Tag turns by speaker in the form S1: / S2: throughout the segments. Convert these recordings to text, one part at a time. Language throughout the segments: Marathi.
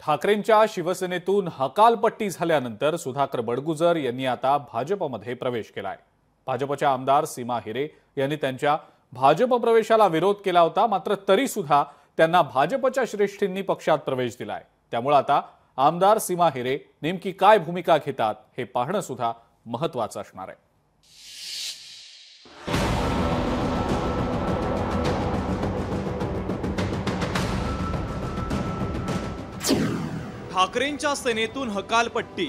S1: ठाकरेंच्या शिवसेनेतून हकालपट्टी झाल्यानंतर सुधाकर बडगुजर यांनी आता भाजपमध्ये प्रवेश केलाय। भाजपच्या आमदार सीमा हिरे यांनी त्यांच्या भाजप प्रवेशाला विरोध केला होता, मात्र तरी सुद्धा त्यांना भाजपच्या श्रेष्ठींनी पक्षात प्रवेश दिलाय। त्यामुळे आता आमदार सीमा हिरे नेमकी काय भूमिका घेतात हे पाहणं सुद्धा महत्त्वाचं असणार आहे।
S2: ठाकरेंच्या सेनेतून हकालपट्टी,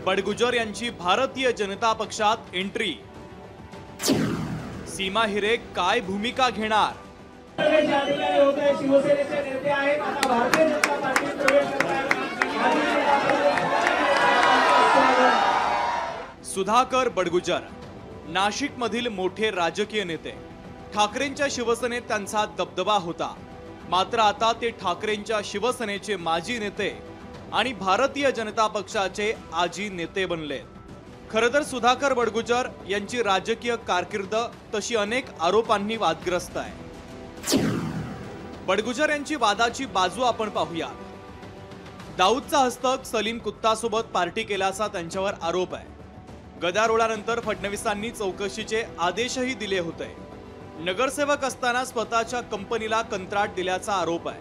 S2: बडगुजर यांची भारतीय जनता पक्षात एंट्री, सीमा हिरे काय भूमिका घेणार? सुधाकर बडगुजर नाशिकमधील मोठे राजकीय नेते। ठाकरेंच्या शिवसेनेत त्यांचा दबदबा होता, मात्र आता ते ठाकरेंच्या शिवसेनेचे माजी नेते आणि भारतीय जनता पक्षाचे आजी नेते बनले। खरं तर सुधाकर बडगुजर यांची राजकीय कारकीर्द तशी अनेक आरोपांनी वादग्रस्त आहे। बडगुजर यांची वादाची बाजू आपण पाहूया। दाऊदचा हस्तक सलीम कुत्तासोबत पार्टी केल्याचा त्यांच्यावर आरोप आहे। गदारोळानंतर फडणवीसांनी चौकशीचे आदेशही दिले होते। नगरसेवक असताना स्वतःच्या कंपनीला कंत्राट दिल्याचा आरोप आहे।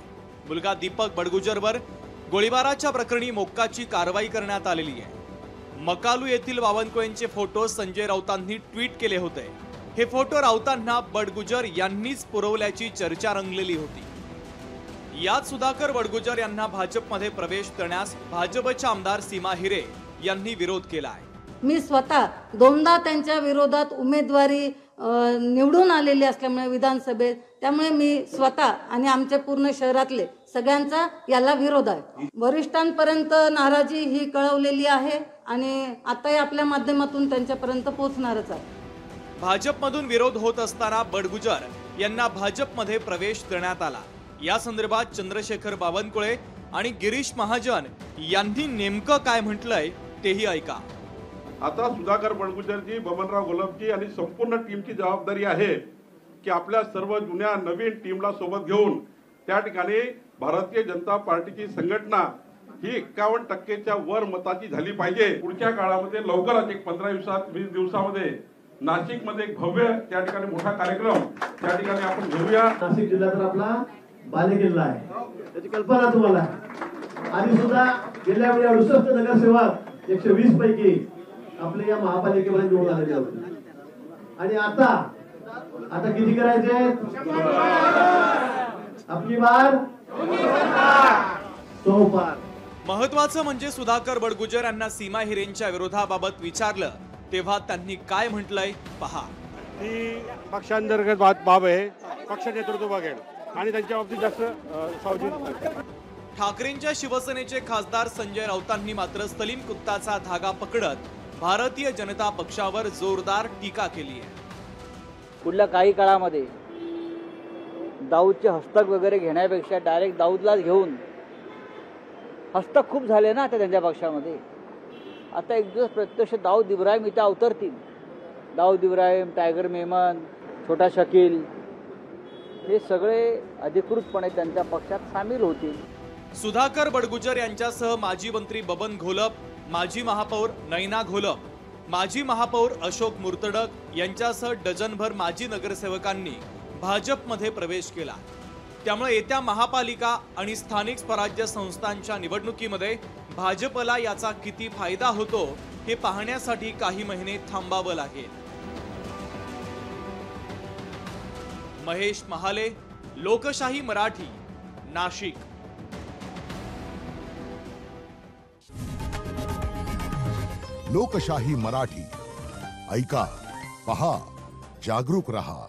S2: मुलगा दीपक बडगुजरवर गोळीबाराच्या प्रकरणी मोक्काची कारवाई करण्यात आलेली आहे। मकालू येथील बावनकुळेंचे फोटो संजय राऊतांनी ट्विट केले होते। हे फोटो राऊतांना बडगुजर यांनीच पुरवल्याची चर्चा रंगलेली होती। यात सुधाकर बडगुजर यांना भाजपमध्ये प्रवेश करण्यास भाजपच्या आमदार सीमा हिरे यांनी विरोध केला आहे।
S3: मी स्वतः दोनदा त्यांच्या विरोधात उमेदवारी निवडून आलेली असल्यामुळे विधानसभेत, त्यामुळे मी स्वतः आणि आमच्या पूर्ण शहरातले सगळ्यांचा याला विरोध आहे। वरिष्ठांपर्यंत नाराजी ही कळवलेली आहे आणि आताही आपल्या माध्यमातून त्यांच्यापर्यंत पोहोचणारच आहे।
S2: भाजपमधून विरोध होत असताना बडगुजर यांना भाजपमध्ये प्रवेश देण्यात आला। या संदर्भात चंद्रशेखर बावनकुळे आणि गिरीश महाजन यांनी नेमकं काय म्हटलंय तेही ऐका।
S4: आता सुधाकर बडगुजरजी, बबनराव घोलपजी आणि संपूर्ण टीमची जबाबदारी आहे की आपल्या सर्व जुन्या नवीन टीमला सोबत घेऊन त्या ठिकाणी भारतीय जनता पार्टीची संघटना ही 51% वर मताची झाली पाहिजे। पुढच्या काळामध्ये लवकरच एक 15-20 दिवसामध्ये नाशिकमध्ये एक भव्य त्या ठिकाणी मोठा कार्यक्रम त्या ठिकाणी आपण घेऊया।
S5: नाशिक जिल्हा तर आपला बालेकिल्ला आहे, त्याची कल्पना तुम्हाला आहे। आणि सुद्धा गेल्या वेळी 68 नगरसेवक 120 पैकी आपले या महापालिकेमध्ये निवडून आलेले होते। आणि आता किती करायचे? आपली बार 100 पार।
S2: महत्वाचं म्हणजे सुधाकर बडगुजर यांना सीमा हिरेंच्या विरोधाबाबत विचारलं तेव्हा त्यांनी काय म्हटलंय पहा।
S6: ती पक्षांतर्गत बाब आहे, पक्ष नेतृत्व बघेल आणि त्यांच्या बाबतीत जास्त सावधान।
S2: ठाकरेंच्या शिवसेनेचे खासदार संजय राऊतांनी मात्र सलीम कुत्ताचा धागा पकडत भारतीय जनता पक्षावर जोरदार टीका केली आहे।
S7: पुढल्या काही काळामध्ये दाऊदचे हस्तक वगैरे घेण्यापेक्षा डायरेक्ट दाऊदलाच घेऊन, हस्तक खूप झाले ना आता त्यांच्या पक्षामध्ये। आता एक दिवस प्रत्यक्ष दाऊद इब्राहिम इथे अवतरतील। दाऊद इब्राहिम, टायगर मेमन, छोटा शकील हे सगळे अधिकृतपणे त्यांच्या पक्षात सामील होतील।
S2: सुधाकर बडगुजर यांच्यासह माजी मंत्री बबन घोलप, माजी महापौर नैना घोलप, माजी महापौर अशोक मुर्तडक यांच्यासह डझनभर माजी नगरसेवकांनी भाजपमध्ये प्रवेश केला। त्यामुळे येत्या महापालिका आणि स्थानिक स्वराज्य संस्थांच्या निवडणुकीमध्ये भाजपला याचा किती फायदा होतो हे पाहण्यासाठी काही महिने थांबावं लागेल। महेश महाले, लोकशाही मराठी, नाशिक।
S8: लोकशाही मराठी ऐका, पहा, जागरूक रहा।